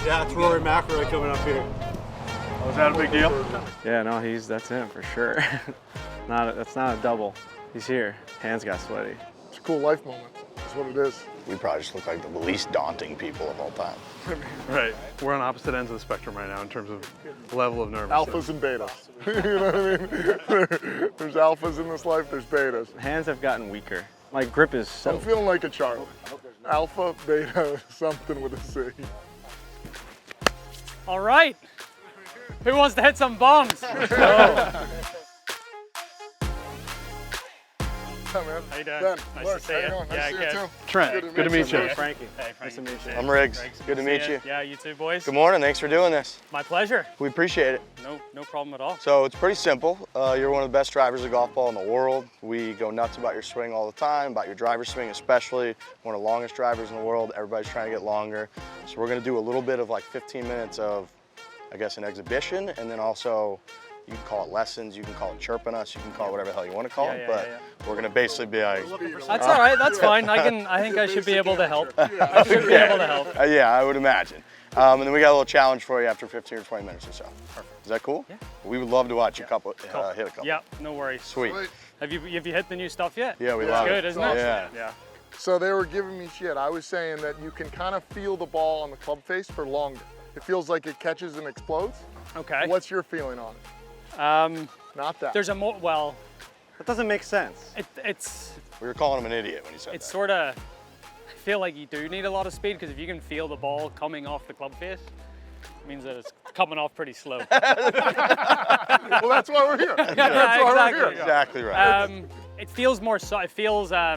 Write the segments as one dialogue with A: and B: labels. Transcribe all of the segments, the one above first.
A: Yeah, it's Rory McIlroy coming up here.
B: Was that a big deal?
C: Yeah, no, that's him for sure. That's not a double. He's here. Hands got sweaty.
D: It's a cool life moment. That's what it is.
E: We probably just look like the least daunting people of all time.
B: Right. We're on opposite ends of the spectrum right now in terms of level of nervousness.
D: Alphas and betas. You know what I mean? There's alphas in this life, there's betas.
C: Hands have gotten weaker. My grip is so.
D: I'm feeling like a Charlie. Alpha, beta, something with a C.
F: All right. Who wants to hit some bombs?
D: Hi, man.
F: How you doing?
D: Ben,
F: Nice
D: Mark,
F: to see
D: how
F: you.
D: you doing? Nice
F: Yeah,
D: to see
F: good.
D: you too.
B: Trent, good to meet you.
C: Frankie.
F: Hey, Frank.
C: Nice to meet you.
E: I'm Riggs. Good to meet you.
F: Yeah, you too, boys.
E: Good morning. Thanks for doing this.
F: My pleasure.
E: We appreciate it.
F: No problem at all.
E: So it's pretty simple. You're one of the best drivers of golf ball in the world. We go nuts about your swing all the time, about your driver swing especially. One of the longest drivers in the world. Everybody's trying to get longer. So we're going to do a little bit of like 15 minutes of, I guess, an exhibition, and then also you can call it lessons, you can call it chirping us, you can call it whatever the hell you want to call it, but we're going to basically be like...
F: That's all right, that's fine. I think I should be able to help. I should be able to help.
E: Yeah, I would imagine. And then we got a little challenge for you after 15 or 20 minutes or so.
F: Perfect.
E: Is that cool?
F: Yeah.
E: We would love to watch you hit a couple.
F: Yeah, no worries.
E: Sweet.
F: Have you hit the new stuff yet?
E: Yeah, we
F: It's
E: love it.
F: good, isn't it?
E: Yeah.
D: So they were giving me shit. I was saying that you can kind of feel the ball on the club face for longer. It feels like it catches and explodes.
F: Okay.
D: What's your feeling on it? Not that.
F: There's a well,
C: That doesn't make sense.
F: it's
E: We were calling him an idiot when he said that.
F: sort of, I feel like you do need a lot of speed because if you can feel the ball coming off the club face, it means that it's coming off pretty slow.
D: Well, that's why we're here. That's why
F: exactly.
D: we're here.
E: Exactly right.
F: It feels more so. It feels. I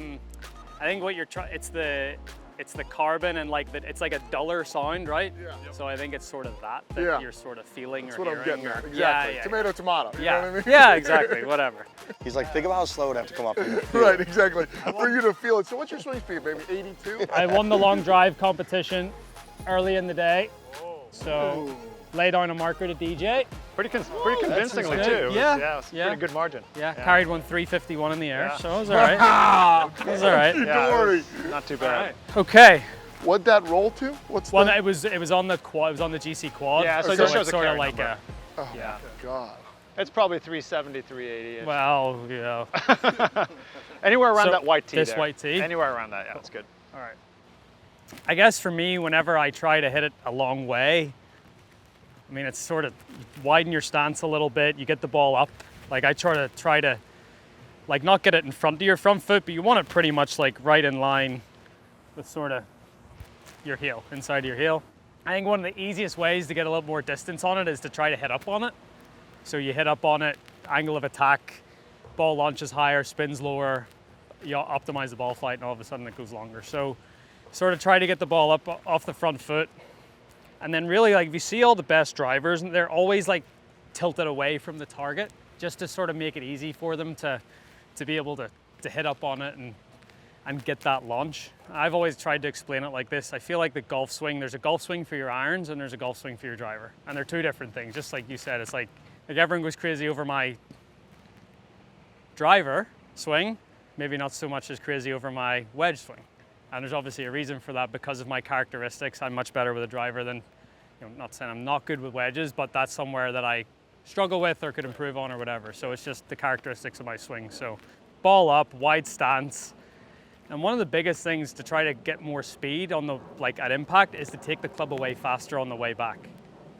F: think what you're trying. It's the carbon and like it's like a duller sound, right?
D: Yeah.
F: So I think it's sort of that
D: Yeah.
F: you're sort of feeling
D: That's
F: or
D: what I'm
F: hearing.
D: getting at.
F: or-
D: Exactly.
F: Yeah.
D: Tomato, tomato. You know what I mean?
F: Yeah, exactly. Whatever.
E: He's like, think about how slow it would have to come up.
D: Right, exactly. For you to feel it. So what's your swing speed, baby? 82?
F: I won the long drive competition early in the day, so lay down a marker to DJ.
B: Pretty convincingly
F: good.
B: too.
F: Yeah.
B: It's
F: Yeah.
B: pretty good margin.
F: Yeah, carried one 351 in the air,
B: Yeah.
F: so it was all right. It was all right.
B: Yeah,
D: Don't worry.
B: Not too bad.
F: Okay.
D: What'd that roll to? What's
F: Well,
D: the...
F: it was on the quad. It was on the GC quad.
B: Yeah, so it
F: so
B: just shows
F: it's
B: a
F: sort of
B: carry
F: like
B: number.
F: a.
D: Oh,
F: Yeah.
D: God.
B: It's probably 370, 380.
F: Well, yeah.
B: Anywhere around
F: So,
B: that white tee
F: this
B: there.
F: white tee?
B: Anywhere around that, yeah, that's good.
F: All right. I guess for me, whenever I try to hit it a long way, I mean, it's sort of widen your stance a little bit. You get the ball up. Like I try to, like not get it in front of your front foot, but you want it pretty much like right in line with sort of your heel, inside of your heel. I think one of the easiest ways to get a little more distance on it is to try to hit up on it. So you hit up on it, angle of attack, ball launches higher, spins lower, you optimize the ball flight, and all of a sudden it goes longer. So sort of try to get the ball up off the front foot. And then really, like if you see all the best drivers, they're always like tilted away from the target just to sort of make it easy for them to be able to hit up on it and get that launch. I've always tried to explain it like this. I feel like the golf swing, there's a golf swing for your irons and there's a golf swing for your driver. And they're two different things. Just like you said, it's like everyone goes crazy over my driver swing, maybe not so much as crazy over my wedge swing. And there's obviously a reason for that because of my characteristics. I'm much better with a driver than, not saying I'm not good with wedges, but that's somewhere that I struggle with or could improve on or whatever. So it's just the characteristics of my swing. So ball up, wide stance. And one of the biggest things to try to get more speed on at impact is to take the club away faster on the way back.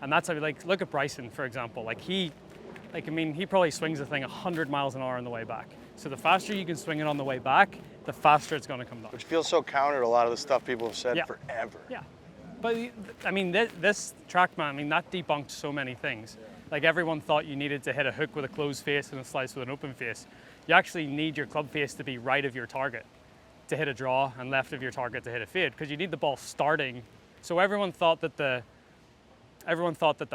F: And that's like, look at Bryson, for example. He probably swings the thing 100 miles an hour on the way back. So the faster you can swing it on the way back, the faster it's going to come down.
E: Which feels so counter to a lot of the stuff people have said forever.
F: Yeah. But I mean, this TrackMan, that debunked so many things. Like everyone thought you needed to hit a hook with a closed face and a slice with an open face. You actually need your club face to be right of your target to hit a draw and left of your target to hit a fade, because you need the ball starting. So everyone thought that the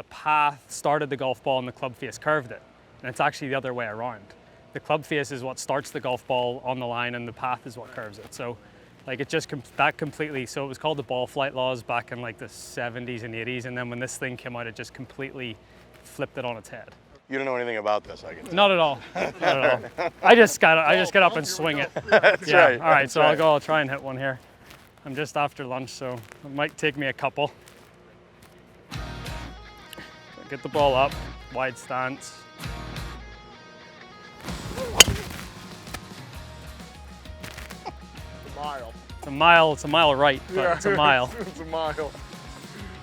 F: path started the golf ball and the club face curved it. And it's actually the other way around. The club face is what starts the golf ball on the line and the path is what curves it. So like it just completely, so it was called the ball flight laws back in like the 70s and 80s. And then when this thing came out, it just completely flipped it on its head.
E: You don't know anything about this, I can tell.
F: Not at all. Not at all. I just get up and swing it.
E: That's
F: Yeah.
E: right.
F: All right.
E: That's
F: So
E: right.
F: I'll try and hit one here. I'm just after lunch, so it might take me a couple. Get the ball up, wide stance.
D: Mile.
F: It's a mile right, but it's a mile.
D: It's a mile.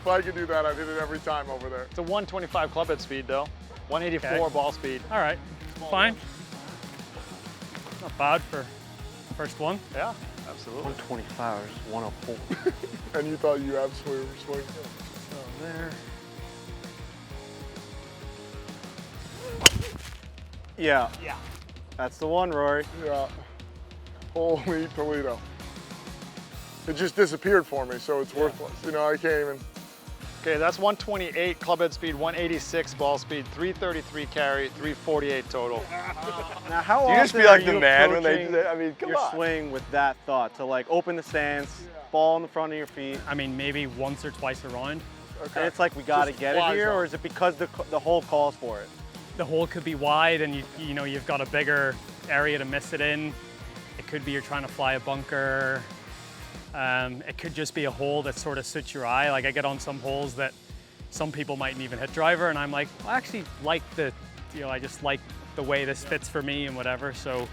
D: If I could do that, I'd hit it every time over there.
G: It's a 125 club head speed though. 184
F: Okay.
G: ball speed.
F: All right, fine. Not bad for first one.
G: Yeah, absolutely.
C: 125 is 104.
D: And you thought you absolutely were swinging.
C: There. Yeah.
G: Yeah.
C: That's the one, Rory.
D: Yeah. Holy Toledo. It just disappeared for me, so it's worthless. You know, I can't even.
G: Okay, that's 128 club head speed, 186 ball speed, 333 carry, 348 total.
C: Now, how
E: You
C: often
E: just be
C: are
E: like the
C: you
E: man when they
C: approaching
E: do that. I mean, come
C: your
E: on.
C: swing with that thought to like open the stance, ball in the front of your feet,
F: I mean, maybe once or twice around.
D: Okay.
C: and it's like we got to
D: Just
C: get it
D: fly
C: here,
D: zone.
C: or is it because the hole calls for it?
F: The hole could be wide, and you know you've got a bigger area to miss it in. It could be you're trying to fly a bunker. It could just be a hole that sort of suits your eye. Like I get on some holes that some people mightn't even hit driver, and I'm like, well, I actually like I just like the way this fits for me and whatever. So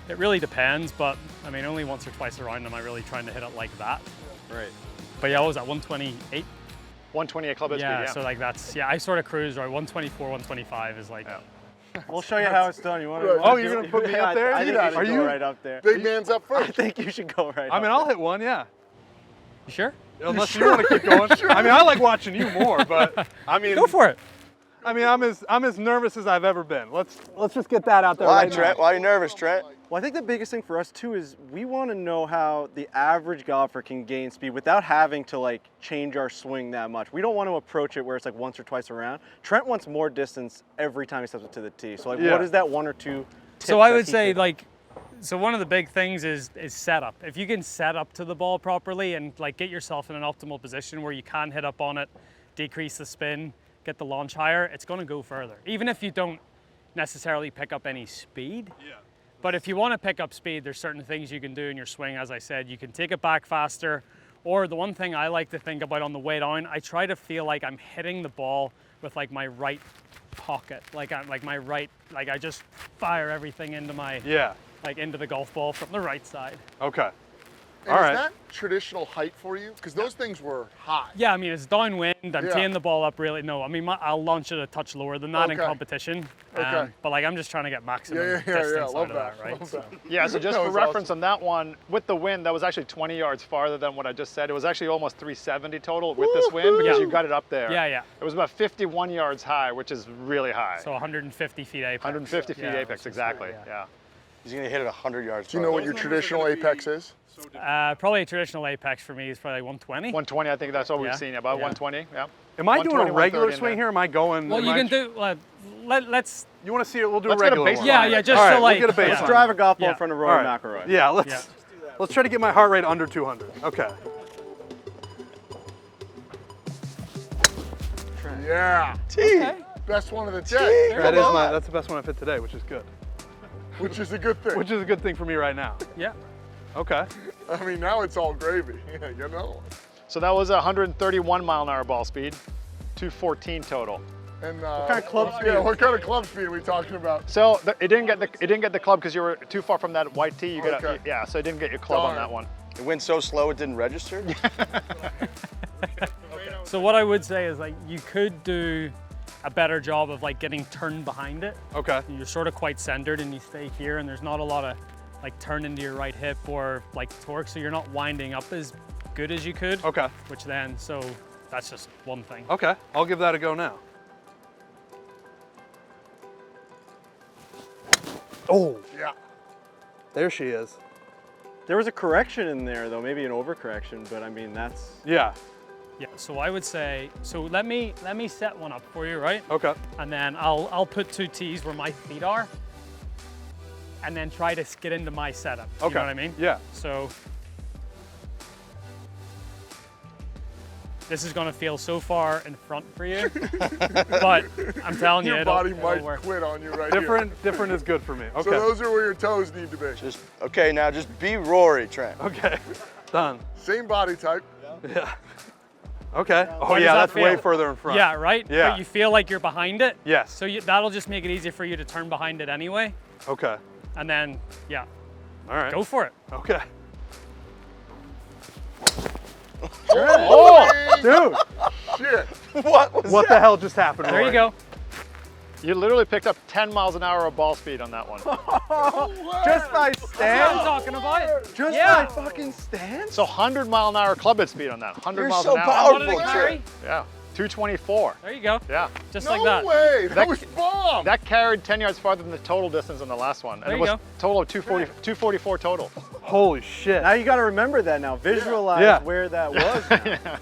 F: it really depends, but I mean, only once or twice around am I really trying to hit it like that.
C: Right.
F: But yeah, what was that, 128?
G: 128 club head
F: Yeah,
G: speed, yeah.
F: so like that's, yeah, I sort of cruise, right? 124, 125 is like,
C: We'll show you how it's done. You want to?
D: Right.
B: Oh, you're gonna put me up there?
C: I think
D: Are
C: you should
B: you-
C: go right up there.
D: Big man's up
C: I
D: first.
C: think you should go right.
B: I mean,
C: up
B: I'll hit one, yeah.
F: you sure?
B: Unless you want to keep going. I mean, I like watching you more, but I mean,
F: Go for it.
B: I mean, I'm as nervous as I've ever been. Let's just get that out there
E: Why,
B: right
E: Trent?
B: now.
E: Why are you nervous, Trent?
C: Well, I think the biggest thing for us too is we want to know how the average golfer can gain speed without having to like change our swing that much. We don't want to approach it where it's like once or twice around. Trent wants more distance every time he steps up to the tee. So like,
B: Yeah.
C: what is that 1 or 2 tips
F: So I
C: that
F: would
C: he
F: say
C: could-
F: like, so one of the big things is setup. If you can set up to the ball properly and like get yourself in an optimal position where you can hit up on it, decrease the spin, get the launch higher, it's going to go further. Even if you don't necessarily pick up any speed.
B: Yeah.
F: But if you want to pick up speed, there's certain things you can do in your swing. As I said, you can take it back faster. Or the one thing I like to think about on the way down, I try to feel like I'm hitting the ball with like my right pocket. Like I'm like my right, like I just fire everything into my,
B: Yeah.
F: like into the golf ball from the right side.
B: Okay.
D: And
B: All
D: is
B: right.
D: that traditional height for you? Because those things were high.
F: Yeah, I mean, it's downwind. I'm
D: Yeah.
F: teeing the ball up really. No, I mean, I'll launch it a touch lower than that in
D: Okay.
F: competition.
D: Okay.
F: But like, I'm just trying to get maximum
D: Yeah.
F: distance
D: Love
F: out of that, right?
D: Love
F: So-
D: that.
G: Yeah, so just
D: That
G: for
D: was
G: reference
D: awesome.
G: on that one, with the wind, that was actually 20 yards farther than what I just said. It was actually almost 370 total with this wind because
F: Yeah.
G: you got it up there.
F: Yeah, yeah.
G: It was about 51 yards high, which is really high.
F: So 150 feet apex.
G: 150 feet
F: Yeah,
G: apex,
F: which is
G: exactly.
F: great,
G: Yeah.
E: He's gonna hit it 100 yards.
D: Do you know what
E: farther.
D: your traditional apex is?
F: Probably a traditional apex for me is probably 120.
G: 120, I think that's what we've
F: Yeah.
G: seen. About
F: Yeah.
G: 120, yeah.
B: Am I doing a
G: 120,
B: regular
G: 130 in
B: swing
G: there.
B: here? Or am I going?
F: Well,
B: am
F: you
B: I
F: can do. Let's.
B: You want to see it? We'll do
G: Let's
B: a
G: get a
B: regular
G: baseline.
B: one.
F: Yeah, yeah. Just
B: All right,
F: so like.
B: we'll get a baseline.
C: Let's drive a golf ball
F: Yeah.
C: in front of
B: All
C: Rory
B: right.
C: McIlroy.
B: Yeah, let's try to get my heart rate under 200. Okay.
D: Yeah.
E: T.
D: Best one of the day.
B: That's the best one I've hit today, which is good.
D: Which is a good thing.
B: Which is a good thing for me right now.
F: Yeah.
B: Okay.
D: I mean, now it's all gravy. Yeah, you know.
G: So that was 131 mile an hour ball speed, 214 total.
D: And
C: What kind of club speed?
D: Yeah, what kind of club speed are we talking about?
G: So it didn't get the club because you were too far from that white tee. You got
D: Okay.
G: yeah, so it didn't get your club on
D: Darn.
G: that one.
E: It went so slow it didn't register.
F: So what I would say is like you could do a better job of like getting turned behind it.
B: Okay.
F: You're sort of quite centered and you stay here, and there's not a lot of like turn into your right hip or like torque, so you're not winding up as good as you could.
B: Okay.
F: Which then, so that's just one thing.
B: Okay. I'll give that a go now. Oh,
D: Yeah.
B: there she is.
C: There was a correction in there though, maybe an overcorrection, but I mean that's.
B: Yeah.
F: Yeah. So I would say, so let me set one up for you, right?
B: Okay.
F: And then I'll put 2 tees where my feet are, and then try to get into my setup.
B: Okay.
F: You know what I mean?
B: Yeah.
F: So this is gonna feel so far in front for you, but I'm telling you,
D: Your
F: it'll
D: body might
F: work.
D: quit on you right here.
B: Different is good for me. Okay.
D: So those are where your toes need to be.
E: Just okay. Now just be Rory, Trent.
B: Okay. Done.
D: Same body type.
B: Yeah. Okay. Oh
F: How does
B: yeah,
F: that
B: that's way
F: feel?
B: further in front.
F: Yeah, right?
B: Yeah.
F: But you feel like you're behind it.
B: Yes.
F: So that'll just make it easier for you to turn behind it anyway.
B: Okay.
F: And then, yeah,
B: All right.
F: go for it.
B: Okay.
D: Oh,
B: Dude,
D: shit.
B: what the hell just happened?
F: There you
B: Rory?
F: go.
G: You literally picked up 10 miles an hour of ball speed on that one.
C: Just by
F: That's what I'm
C: stance?
F: talking about.
C: Just
F: Yeah.
C: by fucking stance?
G: So 100 mile an hour club head speed on that. 100
E: You're
G: miles
E: so
G: an hour.
F: What did it
E: powerful,
F: carry?
E: Trent.
G: Yeah. 224.
F: There you go.
G: Yeah.
F: Just
D: No
F: like that.
D: way. That
G: That-
D: was bomb.
G: That carried 10 yards farther than the total distance on the last one. And
F: There
G: it
F: you
G: was
F: go.
G: total of 244 total.
B: Holy shit.
C: Now you got to remember that now. Visualize
B: Yeah.
C: where that was now.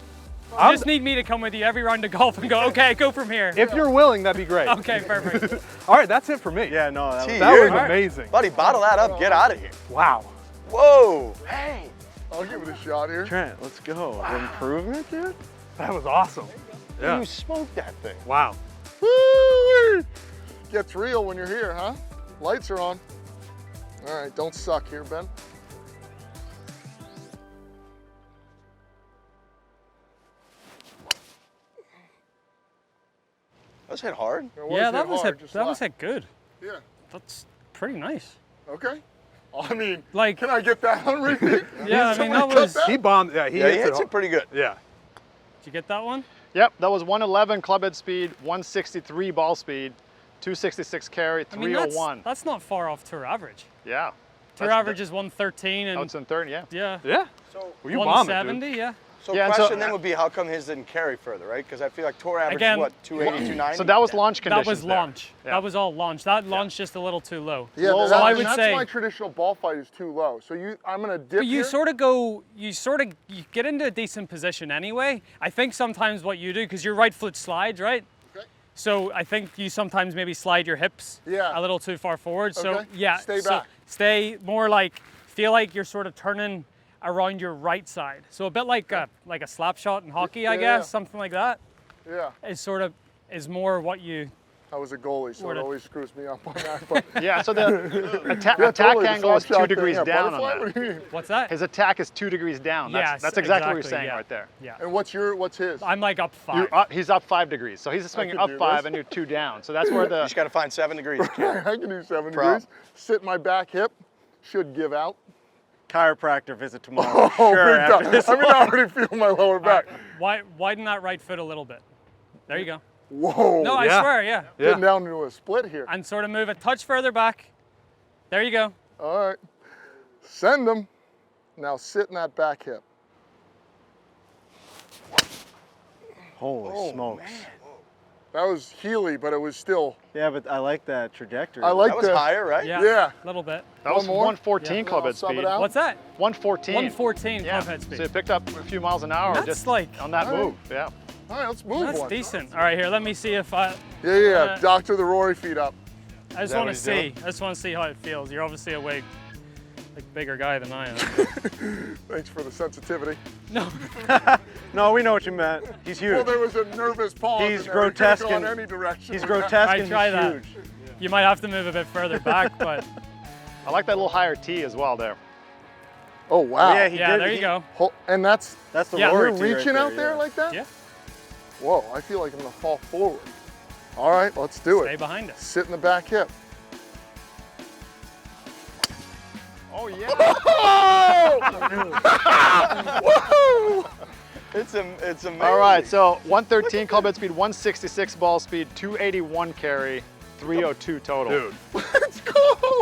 F: You just need me to come with you every round of golf and go, okay, go from here.
B: If you're willing, that'd be great.
F: Okay, perfect.
B: All right, that's it for me.
C: Yeah, no, that was,
B: That was
E: All right.
B: amazing.
E: Buddy, bottle that up. Get out of here.
B: Wow.
E: Whoa. Hey.
D: I'll give it a shot here.
C: Trent, let's go. Improvement, dude?
B: That was awesome. Yeah.
E: You smoked that thing.
B: Wow.
D: Woo! Gets real when you're here, huh? Lights are on. All right, don't suck here, Ben.
E: That was hit hard.
D: It
F: Yeah,
D: hit
F: that was
D: hard,
F: hit,
D: just
F: that was
D: left.
F: hit good.
D: Yeah,
F: That's pretty nice.
D: okay. I mean,
F: Like,
D: can I get that on repeat?
F: yeah, I mean,
D: Somebody
F: that
D: cut
F: was,
D: that?
B: He bombed. Yeah, he
E: Yeah, he
B: hits
E: hits it pretty good.
B: Yeah.
F: did you get that one?
G: Yep, that was 111 club head speed, 163 ball speed, 266 carry,
F: I mean,
G: 301.
F: that's not far off tour average.
G: Yeah.
F: Tour average is 113 and
G: Oh, it's in third, yeah.
F: yeah,
B: Yeah.
E: So,
B: Well, you bombed it, dude.
F: 170, yeah.
E: so
G: Yeah, and so-
E: question then would be, how come his didn't carry further, right? Because I feel like tour average
F: Again-
E: is what, 280, 290?
G: So that was launch
F: That
G: conditions
F: was
G: there.
F: launch.
G: Yeah.
F: That was all launch. That launch just a little too low.
D: Yeah,
G: Well,
D: that,
F: I
D: and
F: would
D: that's
F: say-
D: my traditional ball fight is too low. So I'm gonna dip
F: But you
D: here.
F: sort of go, you get into a decent position anyway. I think sometimes what you do, because your right foot slides, right?
D: Okay.
F: So I think you sometimes maybe slide your hips
D: Yeah.
F: a little too far forward. So
D: Okay.
F: yeah,
D: Stay
F: so
D: back.
F: stay more like, feel like you're sort of turning around your right side. So a bit like a slap shot in hockey, I
D: Yeah,
F: guess,
D: yeah.
F: something like that.
D: Yeah,
F: Is more what you,
D: I was a goalie, so
F: Sort
D: it
F: of.
D: always screws me up on that. But
G: Yeah, so the attack
D: yeah, totally, the
G: angle is
D: slap shot
G: 2 degrees
D: thing, yeah,
G: down
D: butterfly?
G: on
D: What
G: that.
D: do you mean?
F: what's that?
G: His attack is 2 degrees down.
F: Yes,
G: That's exactly what you're
F: exactly,
G: saying
F: yeah.
G: right there.
F: Yeah.
D: And what's his?
F: I'm like up 5.
G: He's up 5 degrees. So he's swinging
D: could
G: up
D: do
G: 5
D: this.
G: and you're 2 down. So that's where
E: You
G: the
E: just got to find 7 degrees.
D: I can do 7
E: Problem.
D: degrees. Sit my back hip, should give out.
C: Chiropractor visit tomorrow.
D: Oh,
C: sure,
D: big
C: after
D: time.
C: this
D: I mean, I already feel my lower back.
F: Widen that right foot a little bit. There you go.
D: Whoa.
F: No, I
B: Yeah.
F: swear, yeah.
D: Getting down into a split here.
F: And sort of move a touch further back. There you go.
D: All right. Send them. Now sit in that back hip.
C: Holy smokes.
D: That was Healy, but it was still.
C: Yeah, but I like that trajectory.
D: I like
E: That was
D: the.
E: higher, right?
F: Yeah.
D: Yeah.
F: A little bit.
G: that was
D: more?
G: 114 club head
D: Sub it
G: speed.
D: out.
F: What's that?
G: 114.
F: 114
G: Yeah.
F: club head
G: So
F: speed.
G: you picked up a few miles an hour
F: That's
G: just
F: like-
G: on that
D: All right.
G: move. Yeah.
D: All right, let's move
F: That's
D: one.
F: decent. All right, here, let me see if I
D: Yeah. Doctor the Rory feet up.
F: just
B: that
F: want
B: what
F: to
B: he's
F: see.
B: doing?
F: I just want to see how it feels. You're obviously a way bigger guy than I am.
D: Thanks for the sensitivity.
F: No.
C: No, we know what you meant. He's huge.
D: Well, there was a nervous pause.
C: He's
D: in there. It could've
C: grotesque
D: gone
C: and-
D: any direction.
C: He's
D: with that.
C: grotesque
F: I
C: and
F: try
C: he's
F: that.
C: huge.
F: You might have to move a bit further back, but
G: I like that little higher tee as well there.
D: Oh wow.
C: Yeah, he
F: yeah,
C: did.
F: there you go.
D: And that's
C: That's the
F: Yeah.
C: Rory
D: you're
C: tee right
D: reaching out there
C: yeah.
D: like that.
F: Yeah.
D: Whoa, I feel like I'm gonna fall forward. All right, let's do
F: Stay
D: it.
F: behind it.
D: Sit in the back hip.
G: Oh, yeah.
D: Woo!
E: It's amazing.
G: All right, so 113 club head speed, 166 ball speed, 281 carry, 302 total.
B: Dude.
D: Let's go.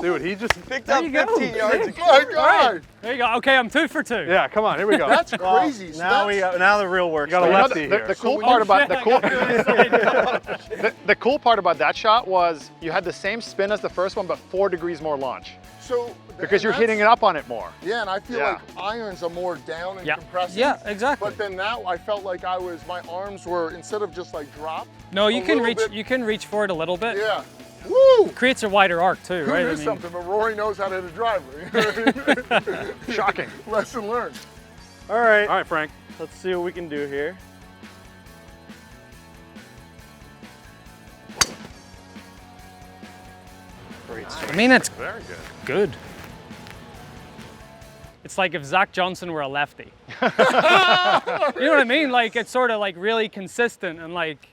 B: Dude, he just
E: Picked up
F: you go.
E: 15 yards.
D: My
F: All
D: God.
F: right. There you go. Okay, I'm 2 for 2.
B: Yeah, come on, here we go.
D: That's
C: Well,
D: crazy. So
C: now
D: that's-
C: now the real work.
B: got a
C: starts.
B: lefty
G: the,
B: here.
G: the cool
D: when
G: part
D: you-
G: about the cool,
F: the
G: the cool part about that shot was you had the same spin as the first one, but 4 degrees more launch
D: So
G: because you're hitting it up on it more.
D: Yeah, and I feel
G: Yeah.
D: like irons are more down and
F: Yeah.
D: compressing.
F: Yeah, exactly.
D: But then now I felt like my arms were instead of just like dropped.
F: No, you
D: a
F: can
D: little
F: reach.
D: bit-
F: You can reach for it a little bit.
D: Yeah. Woo!
F: Creates a wider arc too,
D: Who
F: right?
D: knew something? But Rory knows how to hit a driver. You know what I mean?
G: Shocking.
D: Lesson learned.
C: All right,
B: All right, Frank.
C: let's see what we can do here.
F: I mean, it's
G: Very good.
F: good. It's like if Zach Johnson were a lefty. You know what I mean? Like it's sort of like really consistent and like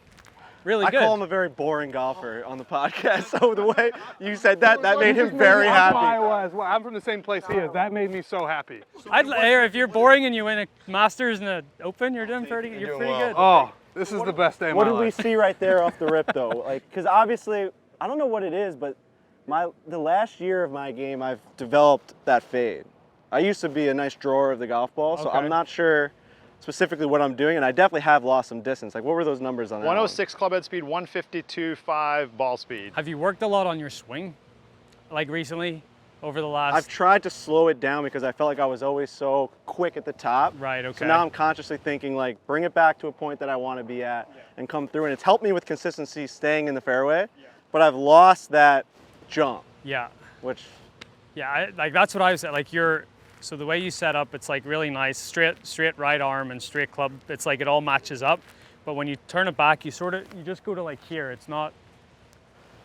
F: really good.
C: I call him a very boring golfer on the podcast. So the way you said that made him very
B: That's why I
C: happy.
B: was. Well, I'm from the same place he is. That made me so happy.
F: If you're boring and you win a Masters and an Open, you're pretty
E: doing
F: good.
E: well.
B: Oh, this is the best day of
C: What
B: my
C: did we
B: life.
C: see right there off the rip though? Like, because obviously, I don't know what it is, but the last year of my game, I've developed that fade. I used to be a nice drawer of the golf ball, so
B: Okay.
C: I'm not sure specifically what I'm doing, and I definitely have lost some distance. Like, what were those numbers on that?
G: 106 club head speed, 152.5 ball speed.
F: Have you worked a lot on your swing, like recently, over the last?
C: I've tried to slow it down because I felt like I was always so quick at the top.
F: Right. Okay.
C: So now I'm consciously thinking like, bring it back to a point that I want to be at and come through, and it's helped me with consistency staying in the fairway, but I've lost that jump,
F: Yeah.
C: which
F: Yeah. Like that's what I was like. So the way you set up, it's like really nice, straight right arm and straight club. It's like it all matches up. But when you turn it back, you just go to like here. It's not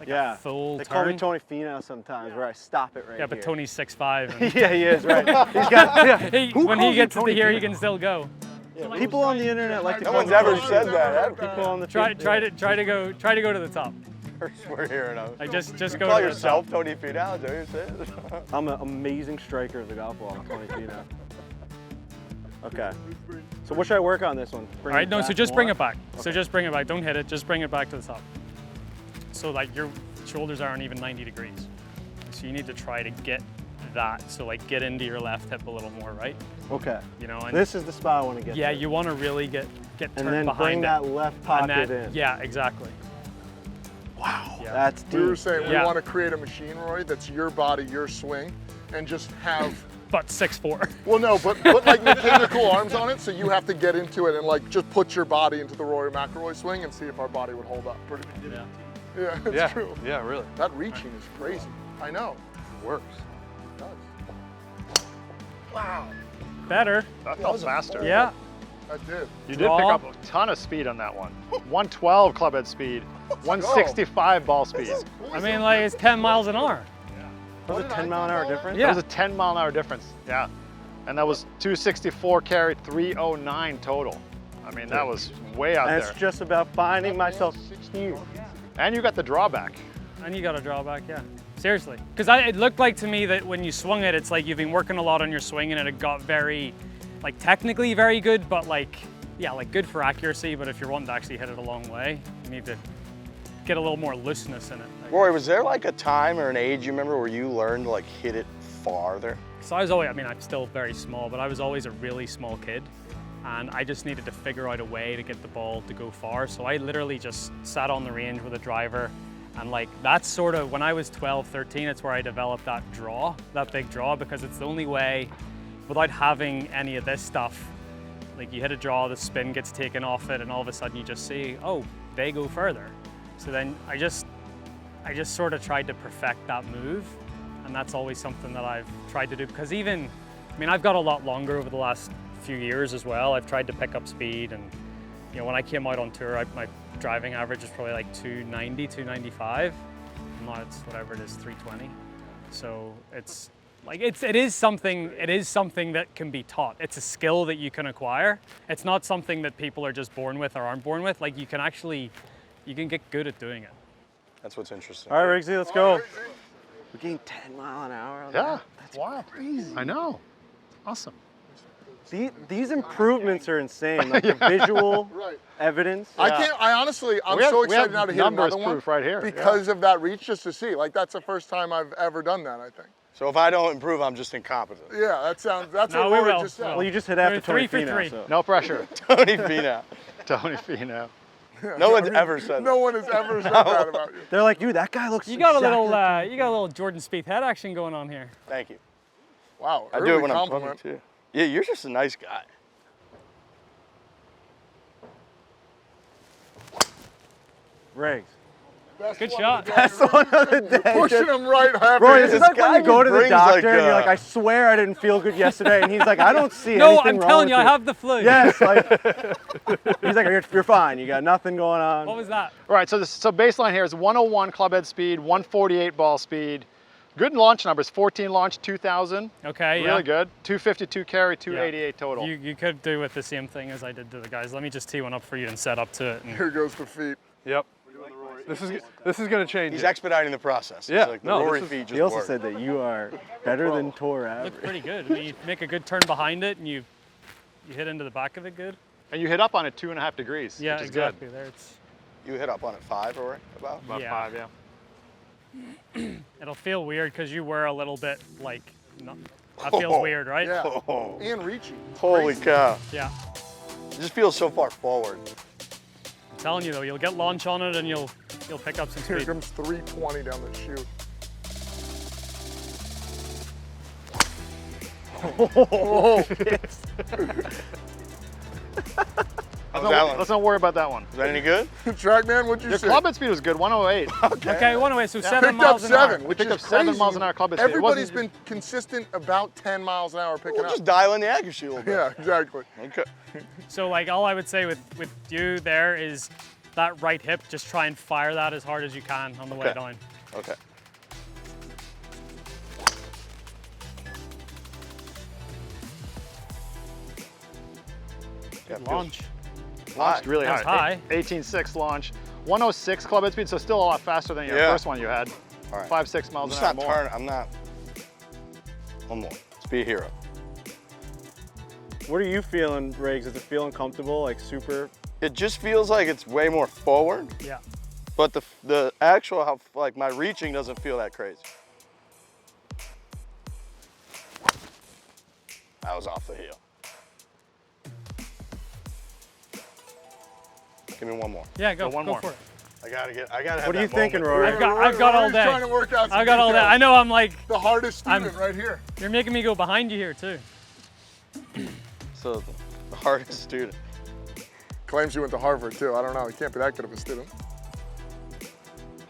F: like
C: yeah.
F: a full
C: They
F: turn.
C: call me Tony Finau sometimes, where I stop it right
F: Yeah, but
C: here.
F: Tony's 6'5". And
C: Yeah, he is, right. He's got,
F: when he gets to here, he can still go.
C: people on the internet like to
E: No
C: call
E: one's
C: me
E: ever
C: Tony.
E: said that.
C: People on the
F: Try to go to the top.
E: First we're hearing of.
F: Like just go
E: Call
F: to the top.
E: yourself Tony Finau, is that what you're saying?
C: I'm an amazing striker of the golf ball, Tony Finau. Okay. So what should I work on this one?
F: All right, no, so just bring it back. So just bring it back. Don't hit it. Just bring it back to the top. So like your shoulders aren't even 90 degrees. So you need to try to get that. So like get into your left hip a little more, right?
C: Okay.
F: You know, and
C: This is the spot I want to get
F: yeah,
C: to.
F: you want to really get
C: And
F: turned
C: then
F: behind
C: bring
F: it.
C: that left
F: And
C: pocket
F: then-
C: in.
F: Yeah, exactly.
C: Wow.
F: Yeah.
C: That's deep.
D: We were saying
F: Yeah.
D: we want to create a machine, Roy, that's your body, your swing, and just have,
F: But 6'4".
D: well, no, but put like mechanical arms on it, so you have to get into it and like just put your body into the Rory McIlroy swing and see if our body would hold up. Pretty
F: Yeah.
D: Yeah, it's
B: Yeah.
D: true.
B: Yeah, really.
D: That reaching is crazy. I know.
B: It works.
D: It does. Wow,
F: Better.
G: That felt faster.
F: Yeah.
D: that did.
G: You did pick
F: Draw.
G: up a ton of speed on that one. 112 club head speed, 165 ball speed.
F: I mean, like it's 10 miles an hour.
C: Was it 10 mile an hour difference?
F: Yeah.
G: That was a 10 mile an hour difference. Yeah. And that was 264 carry, 309 total. I mean, that was way out
C: And
G: there.
C: it's just about finding myself here.
G: And you got the drawback.
F: And you got a drawback, yeah. Seriously. Because it looked like to me that when you swung it, it's like you've been working a lot on your swing and it got very, like technically very good, but like, yeah, like good for accuracy. But if you're wanting to actually hit it a long way, you need to get a little more looseness in it.
E: Rory, was there like a time or an age you remember where you learned to like hit it farther?
F: So I was always, I mean, I'm still very small, but I was always a really small kid. And I just needed to figure out a way to get the ball to go far. So I literally just sat on the range with a driver. And like, that's sort of, when I was 12, 13, it's where I developed that draw, that big draw, because it's the only way, without having any of this stuff, like you hit a draw, the spin gets taken off it, and all of a sudden you just see, oh, they go further. So then I just sort of tried to perfect that move. And that's always something that I've tried to do, because even, I mean, I've got a lot longer over the last few years as well. I've tried to pick up speed, and you know, when I came out on tour, my driving average is probably like 290, 295. Now it's whatever it is, 320. So it's like it is something that can be taught. It's a skill that you can acquire. It's not something that people are just born with or aren't born with. Like you can get good at doing it.
E: That's what's interesting.
C: All right, Riggsy, let's go. We're getting 10 mile an hour on
G: Yeah.
C: that. That's
G: Wow.
C: crazy.
G: I know. Awesome.
C: These improvements are insane. Like the visual
D: Right.
C: evidence.
D: I honestly, I'm
G: We have-
D: so
G: we have
D: excited now to hit
G: numbers
D: another one
G: proof right here,
D: because of that reach, just to see. Like that's the first time I've ever done that, I think.
E: So if I don't improve, I'm just incompetent.
D: Yeah, that's
F: No,
D: what
F: we
D: Rory
F: will.
D: just said.
C: Well, you just hit after
F: We're 3
C: Tony
F: for
C: Finau,
F: 3.
C: so.
G: No pressure.
E: Tony Finau.
G: Tony Finau.
E: No one's ever said
D: No
E: that.
D: one has ever said that about you.
C: They're like, dude, that guy looks
F: You got a
C: exactly
F: little Jordan Spieth head action going on here.
E: Thank you.
D: Wow,
E: I do
D: early
E: it when
D: compliment.
E: I'm playing too. Yeah, you're just a nice guy.
C: Riggs.
D: Best
F: Good
D: one
F: shot.
D: of the day.
C: That's the one of the day.
D: Pushing him right half.
C: Rory, this is like when
E: guy
C: you go to the
E: brings,
C: doctor
E: like,
C: and you're like,
E: a-
C: I swear I didn't feel good yesterday. And he's like, I don't see
F: No,
C: anything
F: I'm
C: wrong
F: telling
C: with
F: you, I have the flu.
C: Yes, like, he's like, you're fine. You got nothing going on.
F: What was that?
G: All right, so baseline here is 101 club head speed, 148 ball speed, Good launch numbers, 14 launch, 2,000.
F: Okay,
G: Really good. 252 carry, 288 total.
F: You could do with the same thing as I did to the guys. Let me just tee one up for you and set up to it. And
D: Here goes the feet.
B: Yep. This is going to change.
E: He's
B: it.
E: expediting the process.
B: Yeah,
E: It's like the
B: no,
E: Rory
B: this is-
E: feet just
C: He also
E: work.
C: said that you are better than tour average.
F: look pretty good. I mean, you make a good turn behind it and you hit into the back of it good.
G: And you hit up on it 2.5 degrees,
F: Yeah,
G: which is
F: exactly. There it's.
E: You hit up on it 5 or about?
G: good. About
F: Yeah.
G: 5, yeah.
F: It'll feel weird because you were a little bit like. No, that feels weird, right?
D: Yeah.
E: Oh,
D: And reaching.
E: holy
D: Crazy.
E: cow.
F: Yeah.
E: It just feels so far forward.
F: I'm telling you though, you'll get launch on it and you'll pick up some
D: Here
F: speed.
D: comes 320 down the chute.
E: How's that one?
G: Let's not worry about that one.
E: Is that any good?
D: Trackman, what'd you
G: Your
D: say?
G: club head speed was good, 108.
F: Okay, one away, so 7
D: Picked up
F: miles an hour.
D: 7, which
G: Picked
D: is
G: up 7
D: crazy.
G: miles an hour club head speed. It
D: Everybody's
G: wasn't-
D: been consistent about 10 miles an hour picking
E: We'll
D: up.
E: just dial in the accuracy a little bit.
D: Yeah, exactly.
E: Okay.
F: So like all I would say with you there is that right hip, just try and fire that as hard as you can on the way
E: Okay.
F: down.
E: Okay. Yeah, feels
F: Launch.
G: Launched really
F: That's
G: high.
F: high.
G: 18.6 launch. 106 club head speed, so still a lot faster than your
E: Yeah.
G: first one you had.
E: All right.
G: 5-6
E: I'm
G: miles
E: just
G: an hour
E: not
G: more.
E: turning. I'm not. One more. Let's be a hero.
C: What are you feeling, Riggs? Is it feeling comfortable, like super?
E: It just feels like it's way more forward,
F: Yeah.
E: but the actual how like my reaching doesn't feel that crazy. That was off the heel. Give me one more.
F: Yeah, go,
G: one
F: go
G: more.
F: for it.
E: I gotta have
C: What are you
E: that
C: thinking,
E: moment.
C: Rory?
F: I've got all
D: Rory's
F: day.
D: trying to work out some
F: I got all that.
D: details.
F: I know I'm like,
D: The hardest student
F: I'm-
D: right here.
F: you're making me go behind you here too.
E: So the hardest student.
D: Claims you went to Harvard too. I don't know. He can't be that good of a student.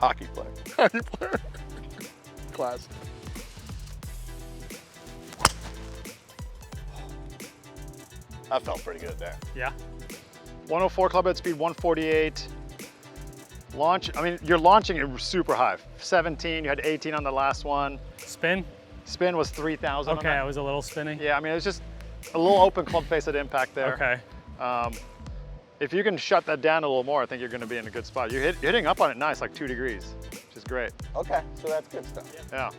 E: Hockey player.
D: Hockey player. Class.
E: That felt pretty good there.
F: Yeah.
G: 104 club head speed, 148. Launch, I mean, you're launching it super high. 17, you had 18 on the last one.
F: Spin.
G: Spin was 3,000 on
F: Okay,
G: that.
F: I was a little spinning.
G: Yeah, I mean, it was just a little open club face at impact there.
F: Okay.
G: If you can shut that down a little more, I think you're going to be in a good spot. You're hitting up on it nice, like 2 degrees, which is great.
E: Okay, so that's good stuff.
G: Yeah.
F: All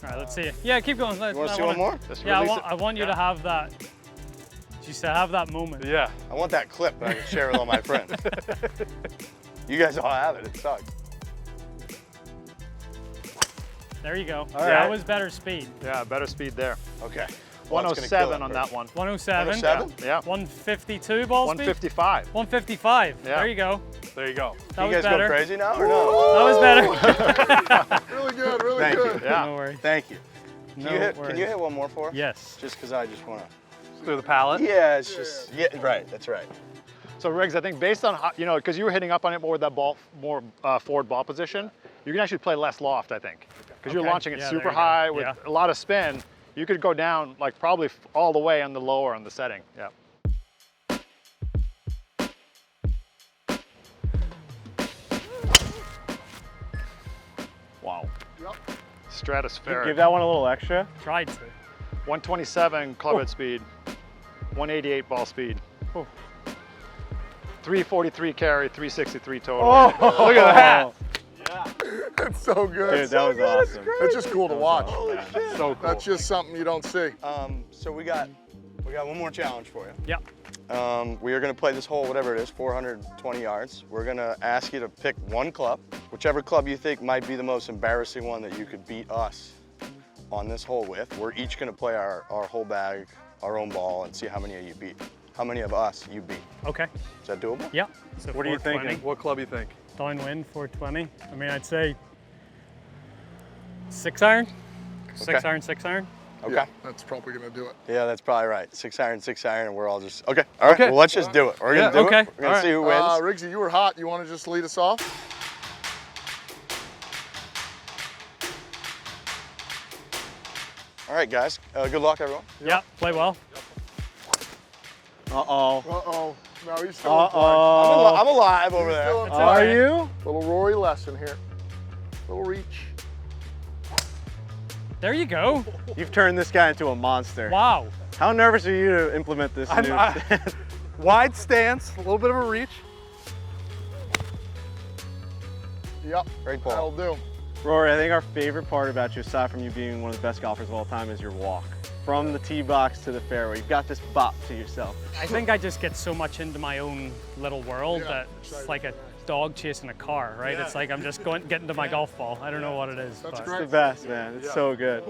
F: right, let's see. Yeah, keep going.
E: You want to see one more?
G: Just
F: Yeah,
G: release
F: I want you to have that. Just to have that moment.
B: Yeah.
E: I want that clip that I can share with all my friends. You guys all have it. It sucks.
F: There you go.
C: right.
F: That was better speed.
G: Yeah, better speed there.
E: Okay. Well, that's gonna kill
G: 107
E: it
G: on
E: first.
G: that one.
F: 107.
E: 107?
G: Yeah.
F: 152 ball speed.
G: 155.
F: 155.
G: Yeah.
F: There you go.
B: There you go.
F: That
E: You
F: was
E: guys
F: better.
E: go crazy now or no?
F: That was better.
D: Really good. Really
E: Thank
D: good.
E: you.
G: Yeah.
F: No worries.
E: Thank you.
F: No
E: Can
F: worries.
E: you hit one more for us?
F: Yes.
E: Just because I just want to.
B: Through the pallet.
E: Yeah, it's just, yeah, right, that's right.
G: So Riggs, I think based on how, because you were hitting up on it more with that ball, more forward ball position, you can actually play less loft, I think. Because you're
F: Okay.
G: launching it
F: Yeah,
G: super
F: there you go.
G: high with
F: Yeah.
G: a lot of spin. You could go down like probably all the way on the lower on the setting. Yeah. Wow.
D: Yep.
G: Stratospheric.
C: Give that one a little extra.
F: Tried to.
G: 127 club head speed, 188 ball speed. 343 carry, 363 total.
C: Oh,
B: Look at that.
D: That's so good.
C: Dude, that was awesome.
D: That's just cool to watch.
B: So cool.
D: That's just something you don't see.
E: So we got one more challenge for you.
F: Yeah.
E: We are going to play this hole, whatever it is, 420 yards. We're going to ask you to pick one club, whichever club you think might be the most embarrassing one that you could beat us on this hole with. We're each going to play our whole bag, our own ball, and see how many of you beat. How many of us you beat.
F: Okay.
E: Is that doable?
F: Yeah. So
C: What are you
F: 420.
C: thinking?
B: What club you think?
F: Downwind 420. I mean, I'd say 6 iron. 6 iron, 6 iron.
E: Okay.
D: Yeah, that's probably gonna do it.
E: Yeah, that's probably right. 6 iron, and we're all just, okay. All right,
B: Okay.
E: well, let's just do it. We're going to do
F: okay.
E: it. We're going to
F: All right.
E: see who wins.
D: Riggsy, you were hot. You want to just lead us off?
E: All right, guys. Good luck, everyone.
F: Yeah. Play well.
C: Uh-oh.
D: Uh-oh. No, he's still in play.
C: Uh-oh.
E: I'm alive over there.
D: Still in play.
C: Are you?
D: Little Rory lesson here. Little reach.
F: There you go.
C: You've turned this guy into a monster.
F: Wow.
C: How nervous are you to implement this new stance?
B: Wide stance, a little bit of a reach.
D: Yep,
E: Great ball.
D: that'll do.
C: Rory, I think our favorite part about you, aside from you being one of the best golfers of all time, is your walk. From the tee box to the fairway, you've got this bop to yourself.
F: I think I just get so much into my own little world that it's like a dog chasing a car, right? It's like I'm just getting to my golf ball. I don't know what it is.
D: That's
F: but.
D: great.
C: It's the best, man. It's so good.